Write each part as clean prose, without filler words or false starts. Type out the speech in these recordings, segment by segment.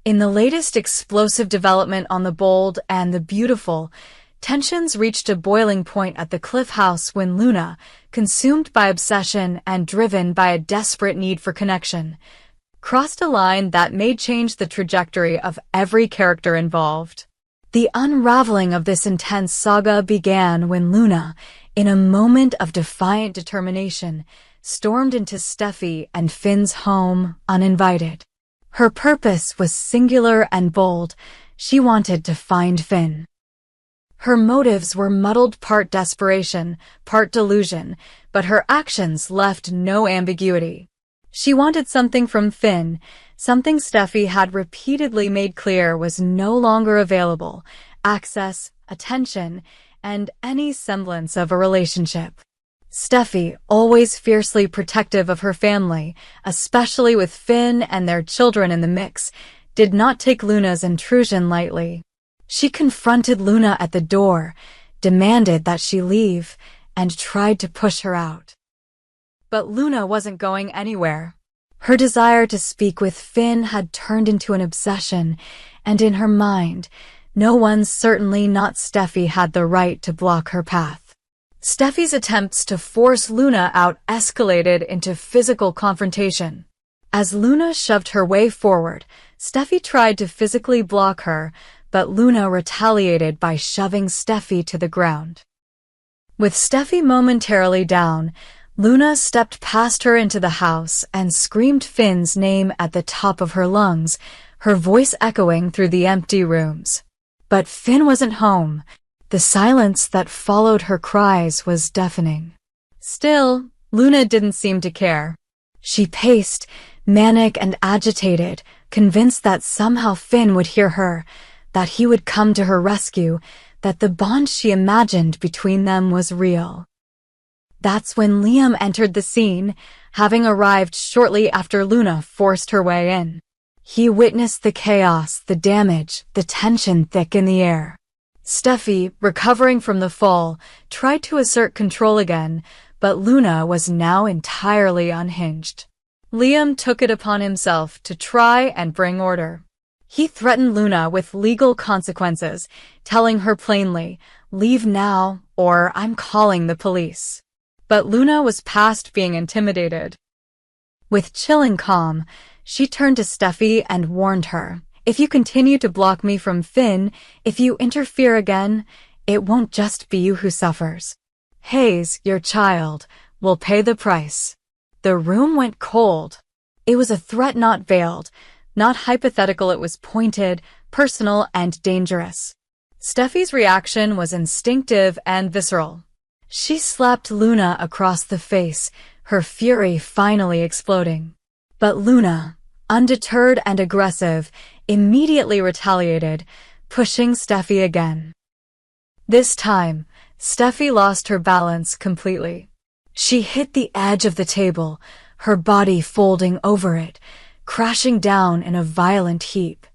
In the latest explosive development on The Bold and the Beautiful, tensions reached a boiling point at the Cliff House when Luna, consumed by obsession and driven by a desperate need for connection, crossed a line that may change the trajectory of every character involved. The unraveling of this intense saga began when Luna, in a moment of defiant determination, stormed into Steffy and Finn's home uninvited. Her purpose was singular and bold. She wanted to find Finn. Her motives were muddled, part desperation, part delusion, but her actions left no ambiguity. She wanted something from Finn, something Steffy had repeatedly made clear was no longer available: access, attention, and any semblance of a relationship. Steffy, always fiercely protective of her family, especially with Finn and their children in the mix, did not take Luna's intrusion lightly. She confronted Luna at the door, demanded that she leave, and tried to push her out. But Luna wasn't going anywhere. Her desire to speak with Finn had turned into an obsession, and in her mind, no one, certainly not Steffy, had the right to block her path. Steffy's attempts to force Luna out escalated into physical confrontation. As Luna shoved her way forward, Steffy tried to physically block her, but Luna retaliated by shoving Steffy to the ground. With Steffy momentarily down, Luna stepped past her into the house and screamed Finn's name at the top of her lungs, her voice echoing through the empty rooms. But Finn wasn't home. The silence that followed her cries was deafening. Still, Luna didn't seem to care. She paced, manic and agitated, convinced that somehow Finn would hear her, that he would come to her rescue, that the bond she imagined between them was real. That's when Liam entered the scene, having arrived shortly after Luna forced her way in. He witnessed the chaos, the damage, the tension thick in the air. Steffy, recovering from the fall, tried to assert control again, but Luna was now entirely unhinged. Liam took it upon himself to try and bring order. He threatened Luna with legal consequences, telling her plainly, "Leave now, or I'm calling the police." But Luna was past being intimidated. With chilling calm, she turned to Steffy and warned her, "If you continue to block me from Finn, if you interfere again, it won't just be you who suffers. Hayes, your child, will pay the price." The room went cold. It was a threat not veiled, not hypothetical. It was pointed, personal, and dangerous. Steffy's reaction was instinctive and visceral. She slapped Luna across the face, her fury finally exploding. But Luna, undeterred and aggressive, immediately retaliated, pushing Steffy again. This time, Steffy lost her balance completely. She hit the edge of the table, her body folding over it, crashing down in a violent heap.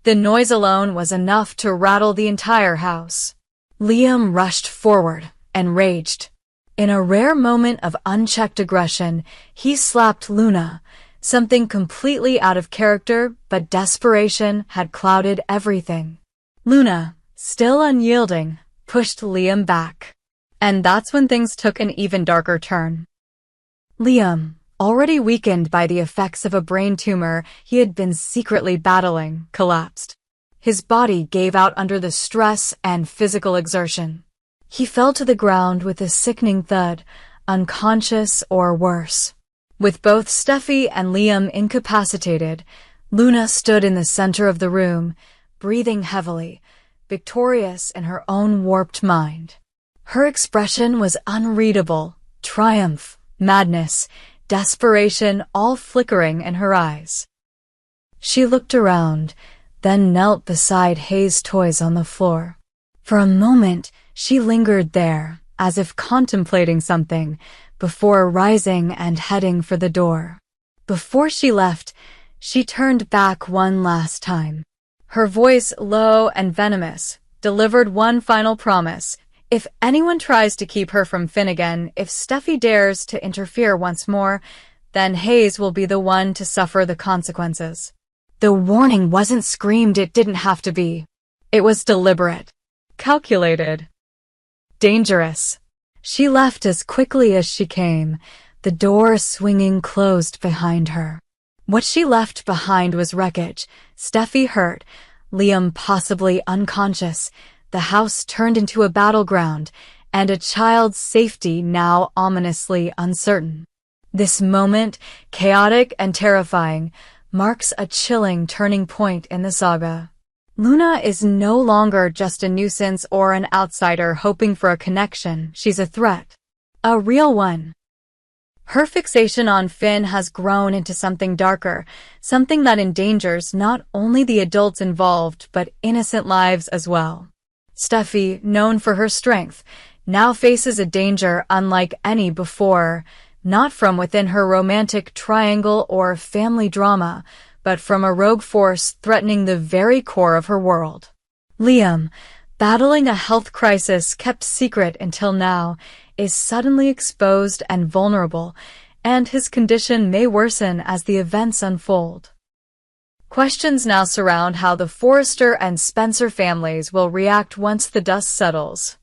The noise alone was enough to rattle the entire house. Liam rushed forward, enraged. In a rare moment of unchecked aggression, he slapped Luna, something completely out of character, but desperation had clouded everything. Luna, still unyielding, pushed Liam back. And that's when things took an even darker turn. Liam, already weakened by the effects of a brain tumor he had been secretly battling, collapsed. His body gave out under the stress and physical exertion. He fell to the ground with a sickening thud, unconscious or worse. With both Steffy and Liam incapacitated, Luna stood in the center of the room, breathing heavily, victorious in her own warped mind. Her expression was unreadable: triumph, madness, desperation, all flickering in her eyes. She looked around, then knelt beside Hayes' toys on the floor. For a moment, she lingered there, as if contemplating something, before rising and heading for the door. Before she left, she turned back one last time. Her voice, low and venomous, delivered one final promise: if anyone tries to keep her from Finn again, if Steffy dares to interfere once more, then Hayes will be the one to suffer the consequences. The warning wasn't screamed, it didn't have to be. It was deliberate, calculated, dangerous. She left as quickly as she came, the door swinging closed behind her. What she left behind was wreckage, Steffy hurt, Liam possibly unconscious, the house turned into a battleground, and a child's safety now ominously uncertain. This moment, chaotic and terrifying, marks a chilling turning point in the saga. Luna is no longer just a nuisance or an outsider hoping for a connection, she's a threat. A real one. Her fixation on Finn has grown into something darker, something that endangers not only the adults involved but innocent lives as well. Steffy, known for her strength, now faces a danger unlike any before, not from within her romantic triangle or family drama, but from a rogue force threatening the very core of her world. Liam, battling a health crisis kept secret until now, is suddenly exposed and vulnerable, and his condition may worsen as the events unfold. Questions now surround how the Forrester and Spencer families will react once the dust settles.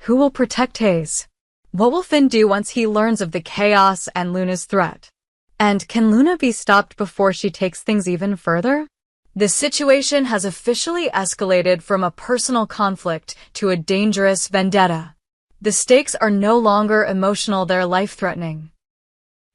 Who will protect Hayes? What will Finn do once he learns of the chaos and Luna's threat? And can Luna be stopped before she takes things even further? The situation has officially escalated from a personal conflict to a dangerous vendetta. The stakes are no longer emotional, they're life-threatening.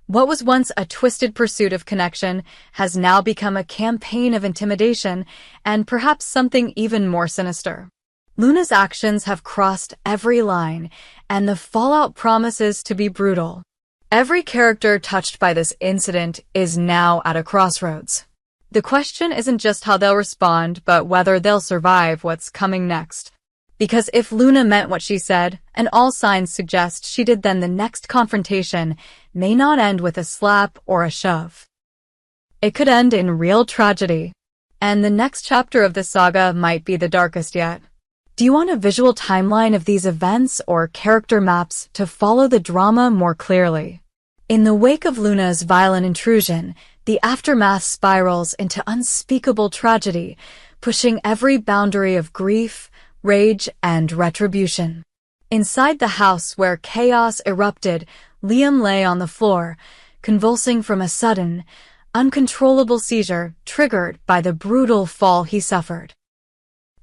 What was once a twisted pursuit of connection has now become a campaign of intimidation and perhaps something even more sinister. Luna's actions have crossed every line, and the fallout promises to be brutal. Every character touched by this incident is now at a crossroads. The question isn't just how they'll respond, but whether they'll survive what's coming next. Because if Luna meant what she said, and all signs suggest she did, then the next confrontation may not end with a slap or a shove. It could end in real tragedy. And the next chapter of the saga might be the darkest yet. Do you want a visual timeline of these events or character maps to follow the drama more clearly? In the wake of Luna's violent intrusion, the aftermath spirals into unspeakable tragedy, pushing every boundary of grief, rage, and retribution. Inside the house where chaos erupted, Liam lay on the floor, convulsing from a sudden, uncontrollable seizure triggered by the brutal fall he suffered.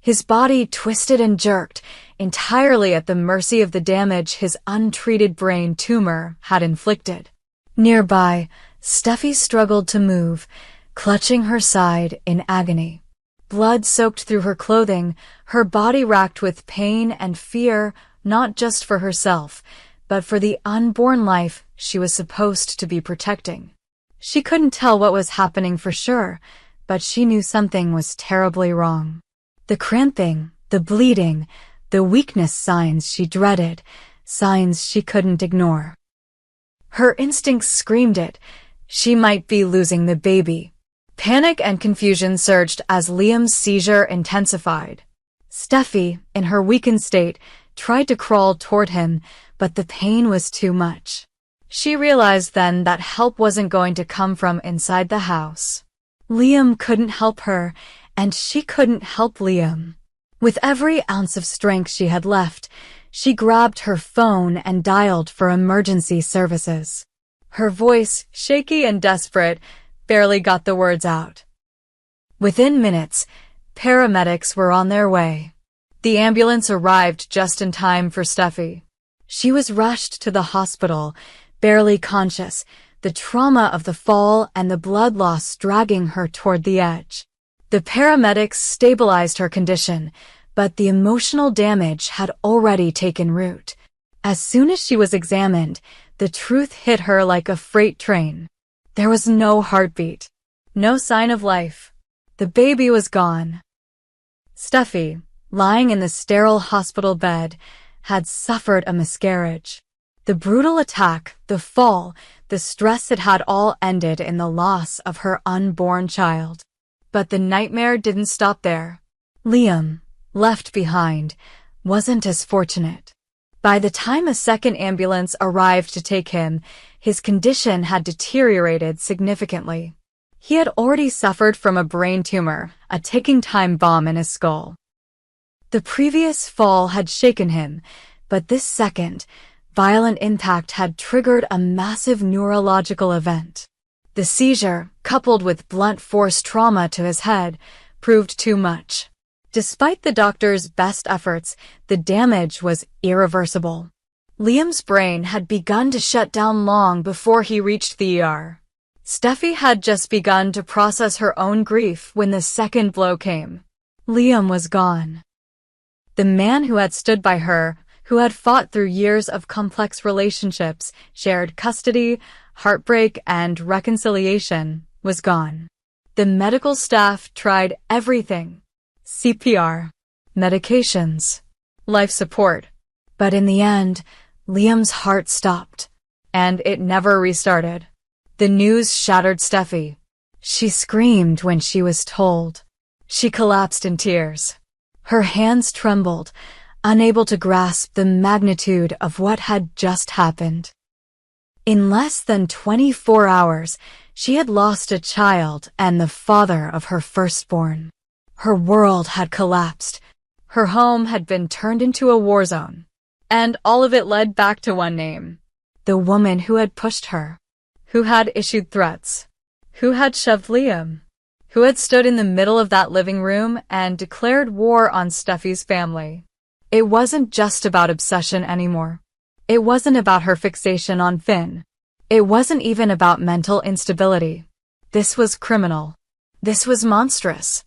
His body twisted and jerked, entirely at the mercy of the damage his untreated brain tumor had inflicted. Nearby, Steffy struggled to move, clutching her side in agony. Blood soaked through her clothing, her body racked with pain and fear, not just for herself, but for the unborn life she was supposed to be protecting. She couldn't tell what was happening for sure, but she knew something was terribly wrong. The cramping, the bleeding, the weakness, signs she dreaded, signs she couldn't ignore. Her instincts screamed it. She might be losing the baby. Panic and confusion surged as Liam's seizure intensified. Steffy, in her weakened state, tried to crawl toward him, but the pain was too much. She realized then that help wasn't going to come from inside the house. Liam couldn't help her, and she couldn't help Liam. With every ounce of strength she had left, she grabbed her phone and dialed for emergency services. Her voice, shaky and desperate, barely got the words out. Within minutes, paramedics were on their way. The ambulance arrived just in time for Steffy. She was rushed to the hospital, barely conscious, the trauma of the fall and the blood loss dragging her toward the edge. The paramedics stabilized her condition, but the emotional damage had already taken root. As soon as she was examined, the truth hit her like a freight train. There was no heartbeat, no sign of life. The baby was gone. Steffy, lying in the sterile hospital bed, had suffered a miscarriage. The brutal attack, the fall, the stress had all ended in the loss of her unborn child. But the nightmare didn't stop there. Liam, left behind, wasn't as fortunate. By the time a second ambulance arrived to take him, his condition had deteriorated significantly. He had already suffered from a brain tumor, a ticking time bomb in his skull. The previous fall had shaken him, but this second, violent impact had triggered a massive neurological event. The seizure, coupled with blunt force trauma to his head, proved too much. Despite the doctor's best efforts, the damage was irreversible. Liam's brain had begun to shut down long before he reached the ER. Steffy had just begun to process her own grief when the second blow came. Liam was gone. The man who had stood by her, who had fought through years of complex relationships, shared custody, heartbreak, and reconciliation, was gone. The medical staff tried everything: CPR, medications, life support. But in the end, Liam's heart stopped, and it never restarted. The news shattered Steffy. She screamed when she was told. She collapsed in tears. Her hands trembled, unable to grasp the magnitude of what had just happened. In less than 24 hours, she had lost a child and the father of her firstborn. Her world had collapsed. Her home had been turned into a war zone. And all of it led back to one name: the woman who had pushed her, who had issued threats, who had shoved Liam, who had stood in the middle of that living room and declared war on Steffy's family. It wasn't just about obsession anymore. It wasn't about her fixation on Finn. It wasn't even about mental instability. This was criminal. This was monstrous.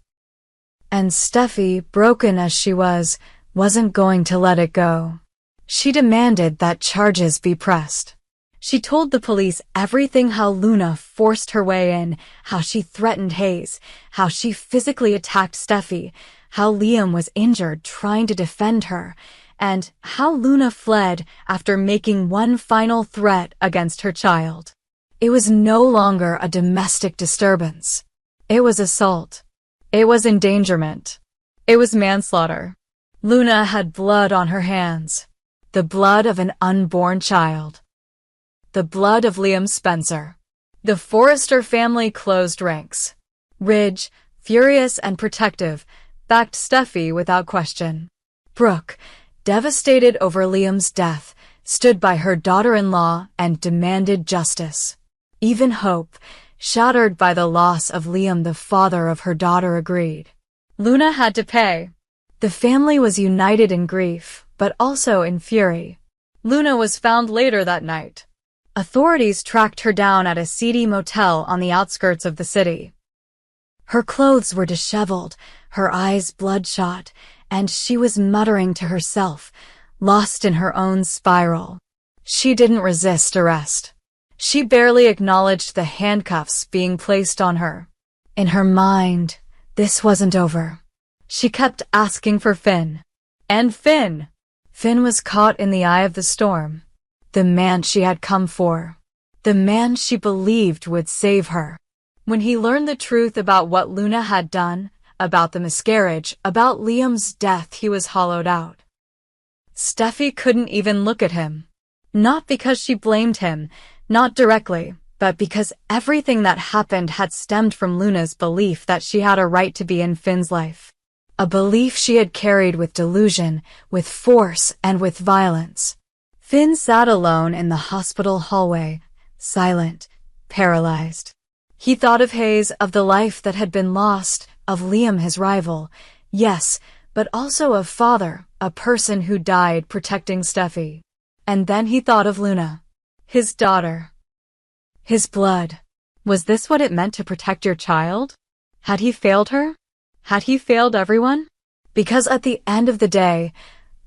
And Steffy, broken as she was, wasn't going to let it go. She demanded that charges be pressed. She told the police everything: how Luna forced her way in, how she threatened Hayes, how she physically attacked Steffy, how Liam was injured trying to defend her, and how Luna fled after making one final threat against her child. It was no longer a domestic disturbance. It was assault. It was endangerment. It was manslaughter. Luna had blood on her hands. The blood of an unborn child. The blood of Liam Spencer. The Forrester family closed ranks. Ridge, furious and protective, backed Steffy without question. Brooke, devastated over Liam's death, stood by her daughter-in-law and demanded justice. Even Hope, shattered by the loss of Liam, the father of her daughter, agreed. Luna had to pay. The family was united in grief, but also in fury. Luna was found later that night. Authorities tracked her down at a seedy motel on the outskirts of the city. Her clothes were disheveled, her eyes bloodshot, and she was muttering to herself, lost in her own spiral. She didn't resist arrest. She barely acknowledged the handcuffs being placed on her. In her mind, this wasn't over. She kept asking for Finn. And Finn! Finn was caught in the eye of the storm. The man she had come for. The man she believed would save her. When he learned the truth about what Luna had done, about the miscarriage, about Liam's death, he was hollowed out. Steffy couldn't even look at him. Not because she blamed him, not directly, but because everything that happened had stemmed from Luna's belief that she had a right to be in Finn's life. A belief she had carried with delusion, with force, and with violence. Finn sat alone in the hospital hallway, silent, paralyzed. He thought of Hayes, of the life that had been lost, of Liam, his rival, yes, but also of father, a person who died protecting Steffy. And then he thought of Luna, his daughter, his blood. Was this what it meant to protect your child? Had he failed her? Had he failed everyone? Because at the end of the day,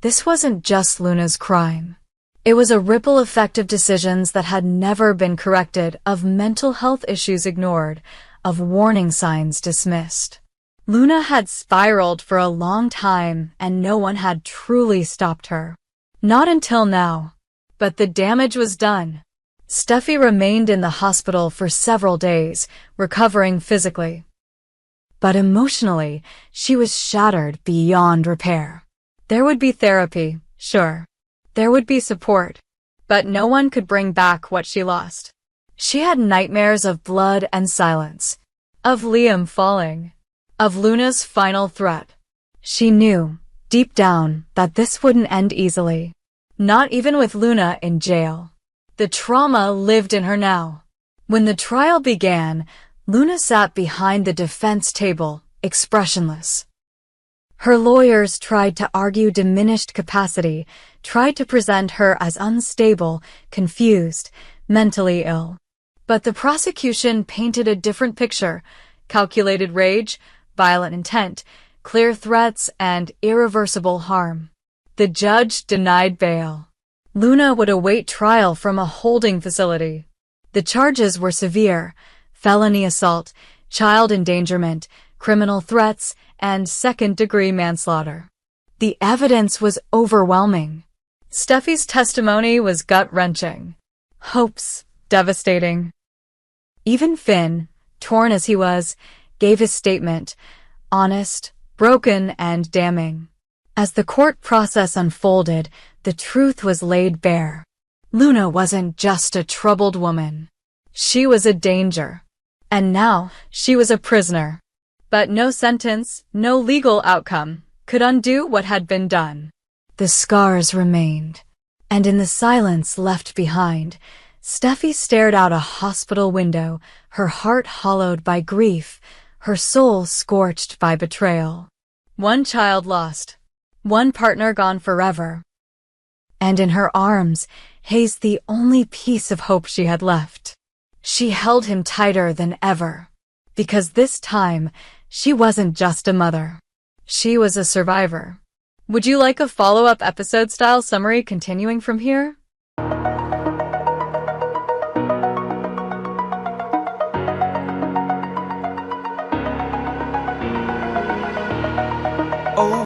this wasn't just Luna's crime. It was a ripple effect of decisions that had never been corrected, of mental health issues ignored, of warning signs dismissed. Luna had spiraled for a long time, and no one had truly stopped her. Not until now. But the damage was done. Steffy remained in the hospital for several days, recovering physically. But emotionally, she was shattered beyond repair. There would be therapy, sure. There would be support, but no one could bring back what she lost. She had nightmares of blood and silence. of Liam falling, of Luna's final threat. She knew, deep down, that this wouldn't end easily. Not even with Luna in jail. The trauma lived in her now. When the trial began, Luna sat behind the defense table, expressionless. Her lawyers tried to argue diminished capacity, tried to present her as unstable, confused, mentally ill. But the prosecution painted a different picture: calculated rage, violent intent, clear threats, and irreversible harm. The judge denied bail. Luna would await trial from a holding facility. The charges were severe: felony assault, child endangerment, criminal threats, and second-degree manslaughter. The evidence was overwhelming. Steffy's testimony was gut-wrenching. Hope's devastating. Even Finn, torn as he was, gave his statement, honest, broken, and damning. As the court process unfolded, the truth was laid bare. Luna wasn't just a troubled woman. She was a danger. And now, she was a prisoner. But no sentence, no legal outcome, could undo what had been done. The scars remained. And in the silence left behind, Steffy stared out a hospital window, her heart hollowed by grief, her soul scorched by betrayal. One child lost. One partner gone forever. And in her arms, Hayes the only piece of hope she had left. She held him tighter than ever. Because this time, she wasn't just a mother. She was a survivor. Would you like a follow-up episode-style summary continuing from here? Oh.